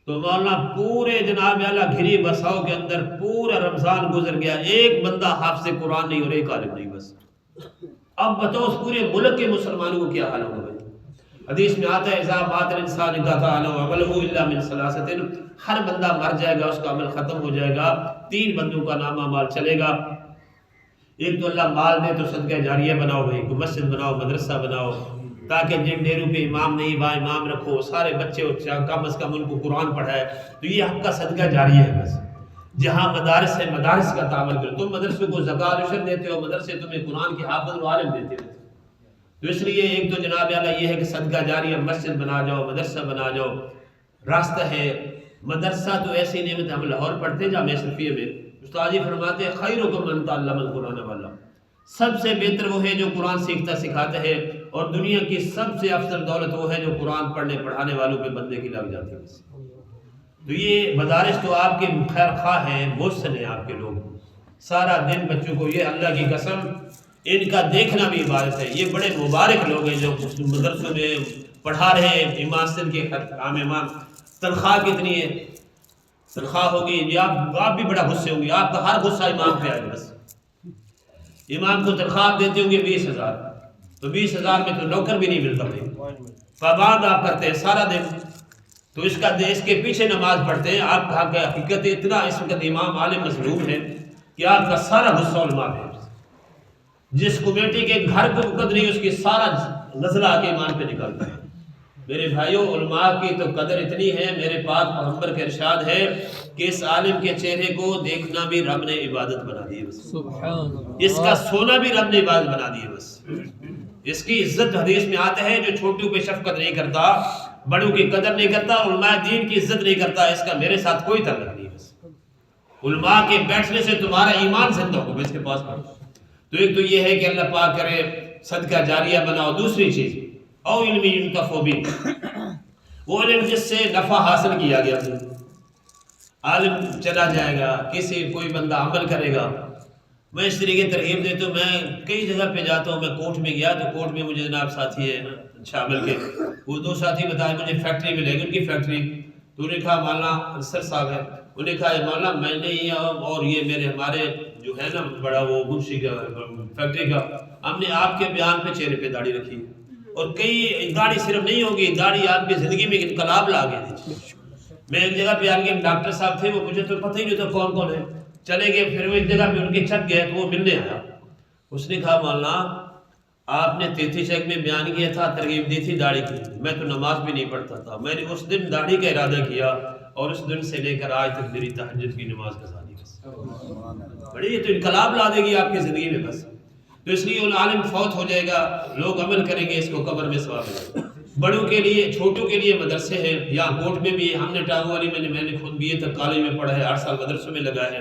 تو مولانا پورے جناب اعلیٰ گھری بساؤ کے اندر پورا رمضان گزر گیا، ایک بندہ حافظ قرآن نہیں اور ایک عالم نہیں. بس اب بتاؤ اس پورے ملک کے مسلمانوں کو کیا حال ہوگا. حدیث میں آتا ہے اذا مات الانسان انقطع عمله الا من ثلاثه، ہر بندہ مر جائے گا، اس کا عمل ختم ہو جائے گا، 3 بندوں کا نامہ مال چلے گا. ایک تو اللہ مال دے تو صدقہ جاریہ بناؤ، بھائی کوئی مسجد بناؤ، مدرسہ بناؤ، تاکہ جن ڈیروں پہ امام نہیں وہاں امام رکھو، سارے بچے کم از کم ان کو قرآن پڑھائے. تو یہ حق کا صدقہ جاریہ ہے. بس جہاں مدارس ہے مدارس کا تعامل کرو. تم مدرسوں کو زکوٰۃ عشر دیتے ہو، مدرسے تمہیں قرآن کے حافظ و عالم دیتے ہو. تو اس لیے ایک تو جناب اعلیٰ یہ ہے کہ صدقہ جاریہ، مسجد بنا جاؤ، مدرسہ بنا جاؤ، راستہ ہے. مدرسہ تو ایسی نعمت ہم لاہور پڑھتے جامعہ اشرفیہ میں، استاد جی فرماتے ہیں خیرکم من تعلم القرآن والا، سب سے بہتر وہ ہے جو قرآن سیکھتا سکھاتا ہے، اور دنیا کی سب سے افضل دولت وہ ہے جو قرآن پڑھنے پڑھانے والوں پہ بندے کی لگ جاتی ہے. تو یہ مدارس تو آپ کے خیر خواہ ہیں، محسن ہیں آپ کے لوگ، سارا دن بچوں کو، یہ اللہ کی قسم ان کا دیکھنا بھی عبادت ہے. یہ بڑے مبارک لوگ ہیں جو مدرسوں میں پڑھا رہے ہیں. امام کے عام امام تنخواہ کتنی ہے؟ تنخواہ ہوگی یہ آپ بھی بڑا غصے ہوں گے، آپ کا ہر غصہ امام پہ آئے. بس امام کو تنخواہ دیتے ہوں گے 20,000، تو 20,000 میں تو نوکر بھی نہیں ملتا. پابند آپ کرتے ہیں سارا دن، تو اس کے پیچھے نماز پڑھتے ہیں. آپ کہا کہ حقیقت اتنا اس وقت امام عالم مظلوم ہے کہ آپ کا سارا غصہ علماء ہے. جس کمیٹی کے گھر کو وقت نہیں، اس کی سارا نزلہ آ کے ایمان پہ نکلتا ہے. میرے بھائیوں، علماء کی تو قدر اتنی ہے، میرے پاک پیغمبر کا ارشاد ہے کہ اس عالم کے چہرے کو دیکھنا بھی رب نے عبادت بنا دی ہے. بس اس کا سونا بھی رب نے عبادت بنا دی ہے. بس اس کی عزت حدیث میں آتا ہے جو چھوٹوں پہ شفقت نہیں کرتا، بڑوں کی قدر نہیں کرتا، علماء دین کی عزت نہیں کرتا، اس کا میرے ساتھ کوئی تعلق نہیں. بس علماء کے بیٹھنے سے تمہارا ایمان زندہ ہوگا. اس کے پاس تو ایک تو یہ ہے کہ اللہ پاک کرے صدقہ جاریہ بناؤ. دوسری چیز او علم ينتفع به، وہ علم جس سے نفع حاصل کیا گیا. عالم چلا جائے گا، کوئی بندہ عمل کرے گا. میں اس طریقے ترغیب دیتا ہوں. میں کئی جگہ پہ جاتا ہوں. میں کوٹ میں گیا تو کوٹ میں مجھے جناب ساتھی ہے اچھا عمل کے، وہ 2 ساتھی بتائے مجھے فیکٹری میں لے گئے، ان کی فیکٹری. تو انہوں نے کہا مولانا انصر صاحب ہے، انہوں نے کہا مولانا میں نے یہ اور یہ ہمارے جو ہے نا بڑا وہ منشی کا فیکٹری کا، ہم نے آپ کے بیان پہ چہرے پہ داڑھی رکھی، اور کئی داڑھی صرف نہیں ہوگی، داڑھی آپ کی زندگی میں انقلاب لا گئی. میں ایک جگہ پہ آ گیا، ڈاکٹر صاحب تھے، وہ مجھے تو پتہ ہی نہیں تھا کون کون ہے، چلے گئے، پھر وہ ایک جگہ پہ ان کے چھک گئے تو وہ ملنے آیا، اس نے کہا مولانا آپ نے 33 شیخ میں بیان کیا تھا، ترغیب دی تھی داڑھی کی، میں تو نماز بھی نہیں پڑھتا تھا، میں نے اس دن داڑھی کا ارادہ کیا اور اس دن سے لے کر آج تک میری تہجد کی نماز قضا نہیں بس بڑی، یہ تو انقلاب لا دے گی آپ کی زندگی میں بس۔ تو اس لیے وہ عالم فوت ہو جائے گا، لوگ عمل کریں گے، اس کو قبر میں ثواب ملے گا۔ بڑوں کے لیے، چھوٹوں کے لیے مدرسے ہیں، یہاں کوٹ میں بھی ہم نے ٹانگوں والی میں نے خود BA تک کالج میں پڑھا ہے، 8 سال مدرسوں میں لگا ہے،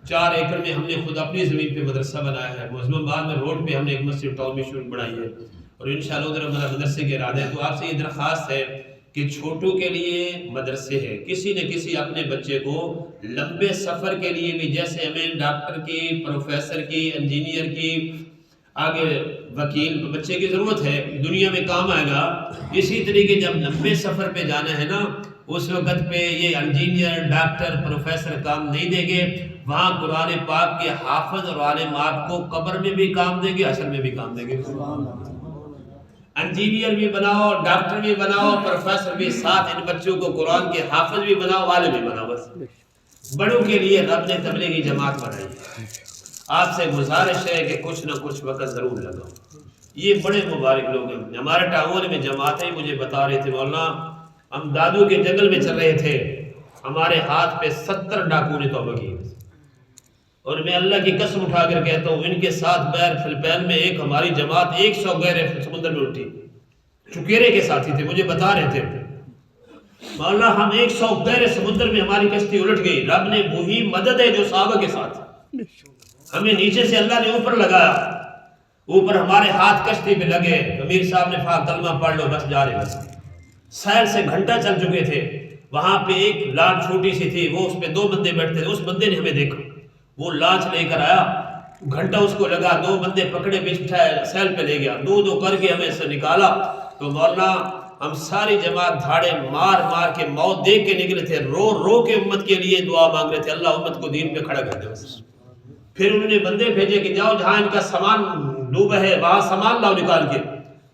4 ایکڑ میں ہم نے خود اپنی زمین پہ مدرسہ بنایا ہے، معظم آباد میں روڈ پہ ہم نے ایک مسجد ٹاؤن میں شروع بنائی ہے، اور انشاءاللہ ادھر ہمارا مدرسے کے ارادہ ہے۔ تو آپ سے یہ درخواست ہے کہ چھوٹوں کے لیے مدرسے ہیں، کسی نہ کسی اپنے بچے کو لمبے سفر کے لیے بھی، جیسے ہمیں ڈاکٹر کی، پروفیسر کی، انجینئر کی، آگے وکیل بچے کی ضرورت ہے، دنیا میں کام آئے گا، اسی طریقے جب لمبے سفر پہ جانا ہے نا، اس وقت پہ یہ انجینئر، ڈاکٹر، پروفیسر کام نہیں دیں گے، وہاں قرآن پاک کے حافظ اور عالم آپ کو قبر میں بھی کام دیں گے، حشر میں بھی کام دیں گے۔ انجینئر بھی بناؤ، ڈاکٹر بھی بناؤ، پروفیسر بھی، ساتھ ان بچوں کو قرآن کے حافظ بھی بناؤ، عالم بھی بناؤ۔ بس بڑوں کے لیے رب نے تبلیغی جماعت بنائی ہے، آپ سے گزارش ہے کہ کچھ نہ کچھ وقت ضرور لگاؤ۔ یہ بڑے مبارک لوگ ہیں، ہمارے ٹاؤن میں جماعتیں مجھے بتا رہے تھے مولانا ہم دادو کے جنگل میں چل رہے تھے، ہمارے ہاتھ پہ 70 ڈاکو نے توبہ کی، اور میں اللہ کی قسم اٹھا کر کہتا ہوں ان کے ساتھ غیر فلپین میں ایک ہماری جماعت 100 غیر سمندر میں الٹی، چکیرے کے ساتھی تھے، مجھے بتا رہے تھے مولانا ہم 100 غیر سمندر میں ہماری کشتی الٹ گئی، رب نے وہی مدد ہے جو صحابہ کے ساتھ، ہمیں نیچے سے اللہ نے اوپر لگایا، اوپر ہمارے ہاتھ کشتی پہ لگے، امیر صاحب نے کہا کلمہ پڑھ لو بس جا رہے بس، سیر سے گھنٹہ چل چکے تھے، وہاں پہ ایک لانچ چھوٹی سی تھی، وہ اس پہ 2 بندے بیٹھتے تھے، اس بندے نے ہمیں دیکھا، وہ لانچ لے کر آیا، گھنٹہ اس کو لگا، 2 بندے پکڑے بٹھائے سیل پہ لے گیا، 2 کر کے ہمیں سے نکالا، تو مولانا ہم ساری جماعت دھاڑے مار مار کے موت دیکھ کے نکلے تھے، رو رو کے امت کے لیے دعا مانگ رہے تھے، اللہ امت کو دین پہ کھڑا کر دے۔ پھر انہوں نے بندے بھیجے کہ جاؤ جہاں ان کا سامان ڈوبا ہے وہاں سامان لاؤ نکال کے،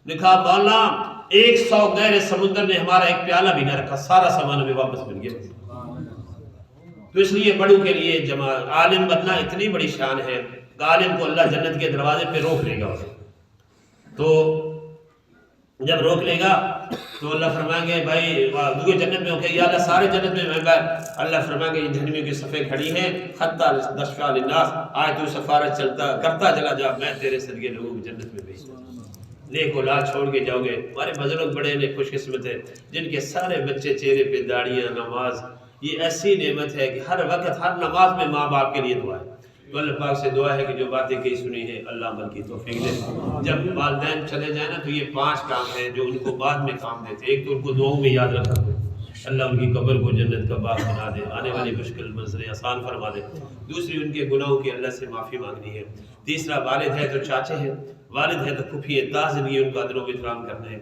لکھا مولانا 100 غیر سمندر نے ہمارا ایک پیالہ بھی نہ رکھا، سارا سامان ہمیں واپس مل گیا۔ تو اس لیے بڑوں کے لیے جماعت، عالم بننا اتنی بڑی شان ہے، عالم کو اللہ جنت کے دروازے پہ روک لے گا، تو جب روک لے گا تو اللہ فرمائیں گے بھائی دوسرے جنت میں ہو کے یا اللہ سارے جنت میں ممبر، اللہ فرمائیں گے یہ جہنمیوں کی صفیں کھڑی ہیں، خطہ دشفع للناس، آج تو سفارت کرتا چلا جا، میں تیرے صدقے لوگوں کو جنت میں بھیجتا ہوں، نیک اولاد چھوڑ کے جاؤ گے۔ ہمارے بزرگ بڑے نے خوش قسمت ہے جن کے سارے بچے چہرے پہ داڑیاں، نماز، یہ ایسی نعمت ہے کہ ہر وقت ہر نماز میں ماں باپ کے لیے دعا ہے، تو اللہ پاک سے دعا ہے کہ جو باتیں کہی سنی ہے اللہ عمل کی توفیق دے۔ جب والدین چلے جائیں نا تو یہ 5 کام ہیں جو ان کو بعد میں کام دیتے، ایک تو ان کو دعاؤں میں یاد رکھا کرو، اللہ ان کی قبر کو جنت کا باغ بنا دے، آنے والی مشکل منزلیں آسان فرما دے، دوسری ان کے گناہوں کی اللہ سے معافی مانگنی ہے، تیسرا والد ہے تو چاچے ہیں، والد ہے تو پھوپھی ہے، تا زندگی ان کا ادب و احترام کرنا ہے،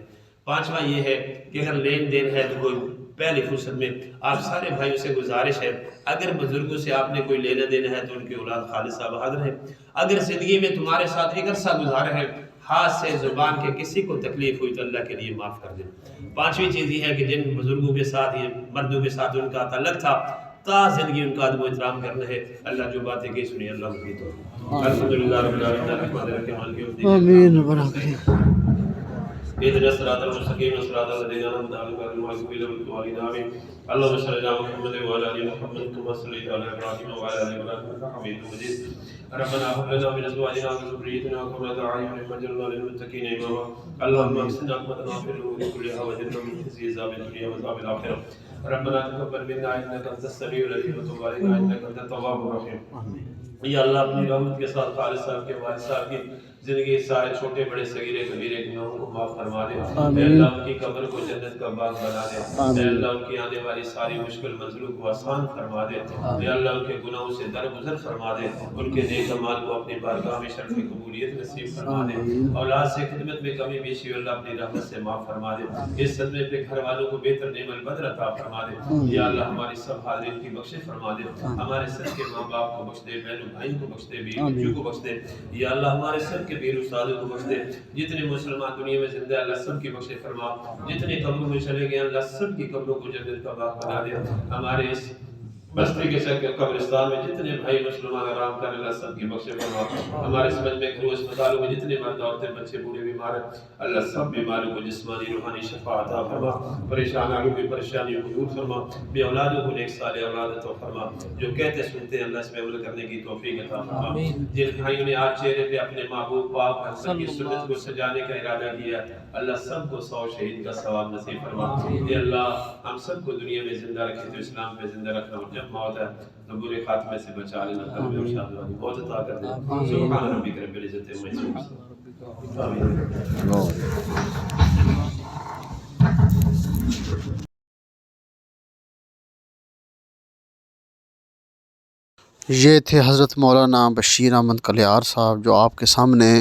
5واں یہ ہے کہ اگر لین دین ہے تو کوئی پہلی فرصت میں آپ سارے بھائیوں سے گزارش ہے اگر بزرگوں سے آپ نے کوئی لینا دینا ہے تو ان کی اولاد خالص صاحب حاضر ہے، اگر زندگی میں تمہارے ساتھ ایک عرصہ گزارا ہے ہاتھ سے زبان کے کسی کو تکلیف ہوئی تو اللہ کے لیے معاف کر دیں۔ 5ویں چیز یہ ہے کہ جن بزرگوں کے ساتھ یہ مردوں کے ساتھ ان کا تعلق تھا تا زندگی ان کا ادب و احترام کرنا ہے، اللہ جو باتیں کہی سنی اللہ ان کی توفیق۔ الحمدللہ رب العالمین، آمین۔ اهدنا الصراط المستقيم صراط الذين أنعمت عليهم غير المغضوب عليهم ولا الضالين، اللهم صل على محمد وعلى آل محمد كما صليت على إبراهيم وعلى آل إبراهيم إنك حميد مجيد، ربنا هب لنا من أزواجنا وذريتنا قرة أعين واجعلنا للمتقين إماما، اللهم احسن عاقبتنا في الأمور كلها واجرنا من خزي عذاب الدنيا وعذاب الآخرة، ربنا تقبل منا إنك أنت السميع العليم وتب علينا إنك أنت التواب الرحيم۔ یا اللہ اپنی رحمت کے ساتھ خالد صاحب کے والد صاحب کی زندگی سارے چھوٹے بڑے صغیرے کبیرے گناہوں کو معاف فرما دے، اے اللہ ان کی قبر کو جنت کا باغ بنا دے، اے اللہ ان کی آنے والی ساری مشکل منزلوں کو آسان فرما دے، اے اللہ ان کے گناہوں سے درگزر فرما دے، ان کے نیک اعمال کو اپنی بارگاہ میں شرف قبولیت نصیب فرما دے، اولاد سے خدمت میں کمی بیشی اللہ اپنی رحمت سے معاف فرما دے، اس صدمے پہ گھر والوں کو بہتر نعم البدر عطا فرما دے، یا اللہ ہماری سب حاضرین کی بخشش فرما دے، ہمارے سب کے ماں باپ کو بخش دے، بہنوں بھائیوں کو بخش دے، بیوی بچوں کو بخش دے یا اللہ، ہمارے سب کے پیر استادوں کو بخش دے، جتنے مسلمان دنیا میں زندہ ہے اللہ سب کی بخش فرما، جتنے قبروں میں چلے گئے اللہ سب کی قبروں کو جنت کا باغ بنا دے، ہمارے اس بستی کے سر کے قبرستان میں جتنے بھائی مسلمان آرام کر اللہ سب کی بخش فرما، ہمارے سمجھ میں گھروں اسپتالوں میں جتنے مرد عورتیں بچے بوڑھے بیمار ہیں اللہ سب بیماروں کو جسمانی روحانی شفا عطا فرما، پریشان آگوں کی پریشانیوں کو دور فرما، بے اولادوں کو نیک صالح اولاد عطا فرما، جو کہتے سنتے ہیں اللہ اس میں عمل کرنے کی توفیق عطا فرما، جن بھائیوں نے آج چہرے پہ اپنے محبوب پاک حسن کی سنت کو سجانے کا ارادہ کیا اللہ سب کو 100 شہید کا ثواب نصیب فرما، اے اللہ ہم سب کو دنیا میں زندہ رکھے تو اسلام پہ زندہ رکھنا، اور جب موت ہے تو برے خاتمے سے بچا لینا، قلب اور شاد والی موت عطا کر دے، سبحان ربک رب العزت عما یصفون، آمین۔ یہ تھے حضرت مولانا بشیر احمد کلیار صاحب جو آپ کے سامنے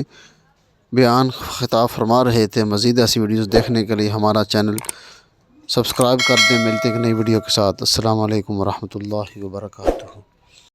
بیان خطاب فرما رہے تھے۔ مزید ایسی ویڈیوز دیکھنے کے لیے ہمارا چینل سبسکرائب کر دیں۔ ملتے ہیں ایک نئی ویڈیو کے ساتھ۔ السلام علیکم ورحمۃ اللہ وبرکاتہ۔